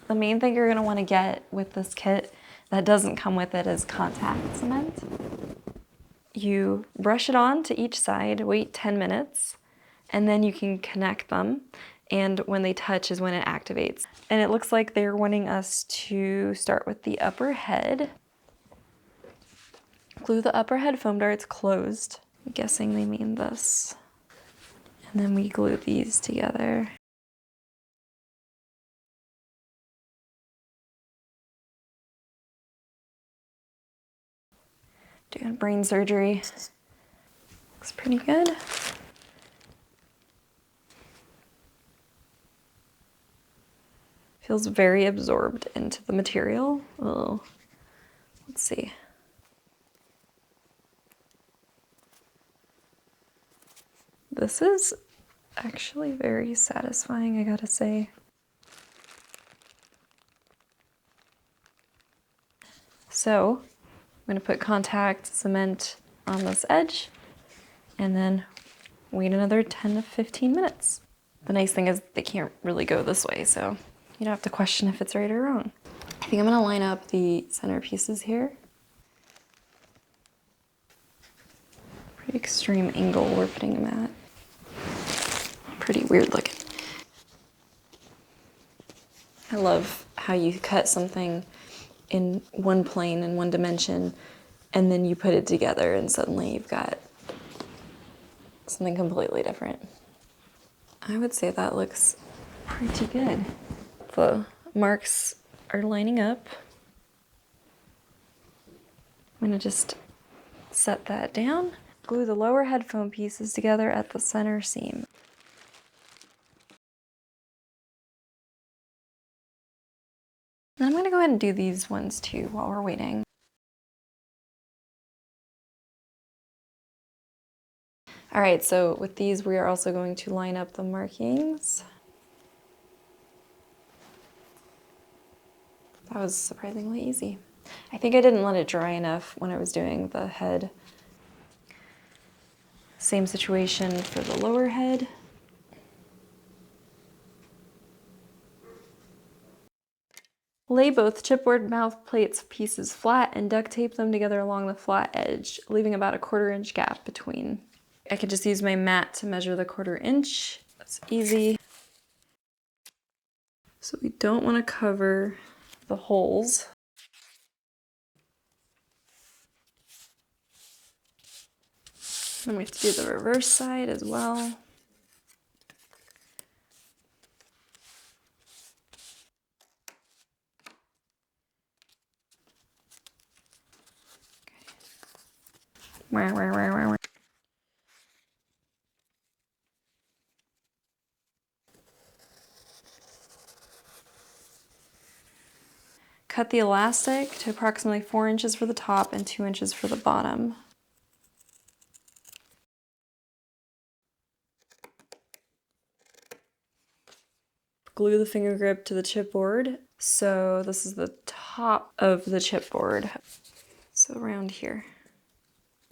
The main thing you're gonna wanna get with this kit that doesn't come with it is contact cement. You brush it on to each side, wait 10 minutes, and then you can connect them. And when they touch is when it activates. And it looks like they're wanting us to start with the upper head. Glue the upper head foam darts closed. I'm guessing they mean this. And then we glue these together. Doing brain surgery. Looks pretty good. Feels very absorbed into the material. Oh, let's see. This is actually very satisfying, I gotta say. So, I'm gonna put contact cement on this edge and then wait another 10 to 15 minutes. The nice thing is they can't really go this way, so you don't have to question if it's right or wrong. I think I'm gonna line up the center pieces here. Pretty extreme angle we're putting them at. Pretty weird looking. I love how you cut something in one plane, in one dimension, and then you put it together and suddenly you've got something completely different. I would say that looks pretty good. The marks are lining up. I'm gonna just set that down. Glue the lower head foam pieces together at the center seam. Then I'm gonna go ahead and do these ones too while we're waiting. All right, so with these, we are also going to line up the markings. That was surprisingly easy. I think I didn't let it dry enough when I was doing the head. Same situation for the lower head. Lay both chipboard mouth plates pieces flat and duct tape them together along the flat edge, leaving about a 1/4 inch gap between. I could just use my mat to measure the 1/4 inch. That's easy. So we don't want to cover the holes. Then we have to do the reverse side as well. Cut the elastic to approximately 4 inches for the top and 2 inches for the bottom. Glue the finger grip to the chipboard. So this is the top of the chipboard. So around here.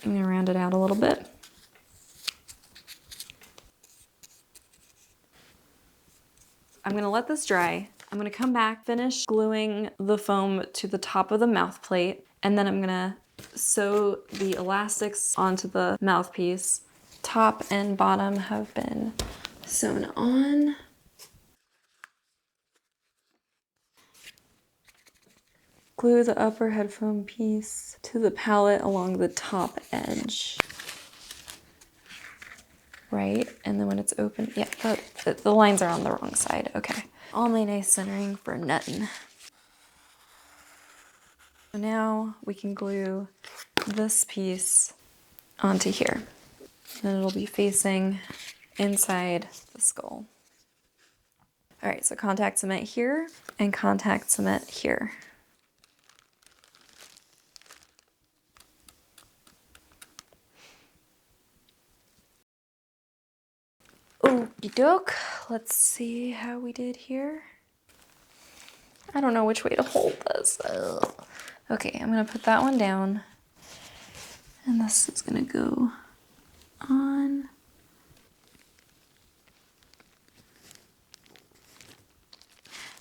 I'm gonna round it out a little bit. I'm gonna let this dry. I'm gonna come back, finish gluing the foam to the top of the mouth plate, and then I'm gonna sew the elastics onto the mouthpiece. Top and bottom have been sewn on. Glue the upper head foam piece to the palette along the top edge. Right, and then when it's open, yeah, the lines are on the wrong side, okay. All my nice centering for nutting. So now we can glue this piece onto here. And it'll be facing inside the skull. All right, so contact cement here and contact cement here. Okie doke, let's see how we did here. I don't know which way to hold this. Ugh. Okay, I'm gonna put that one down. And this is gonna go on.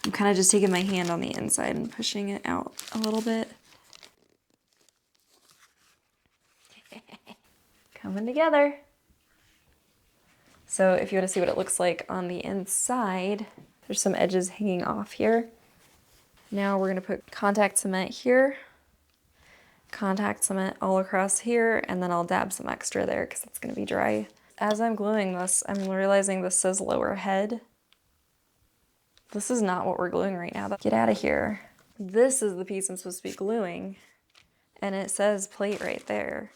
I'm kind of just taking my hand on the inside and pushing it out a little bit. Coming together. So if you want to see what it looks like on the inside, there's some edges hanging off here. Now we're going to put contact cement here, contact cement all across here, and then I'll dab some extra there because it's going to be dry. As I'm gluing this, I'm realizing this says lower head. This is not what we're gluing right now. Get out of here. This is the piece I'm supposed to be gluing, and it says plate right there.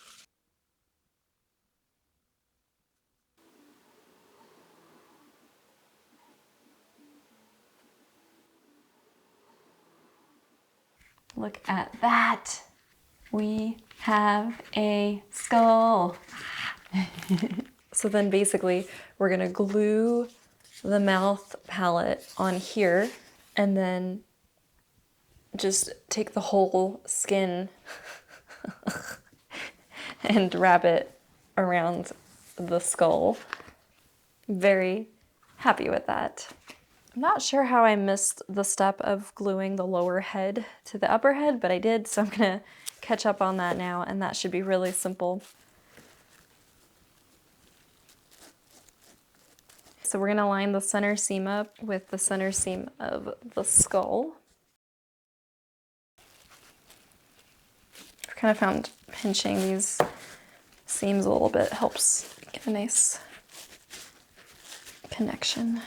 Look at that. We have a skull. So then basically we're gonna glue the mouth palette on here and then just take the whole skin and wrap it around the skull. Very happy with that. I'm not sure how I missed the step of gluing the lower head to the upper head, but I did, so I'm gonna catch up on that now, and that should be really simple. So we're gonna line the center seam up with the center seam of the skull. I've kind of found pinching these seams a little bit helps get a nice connection.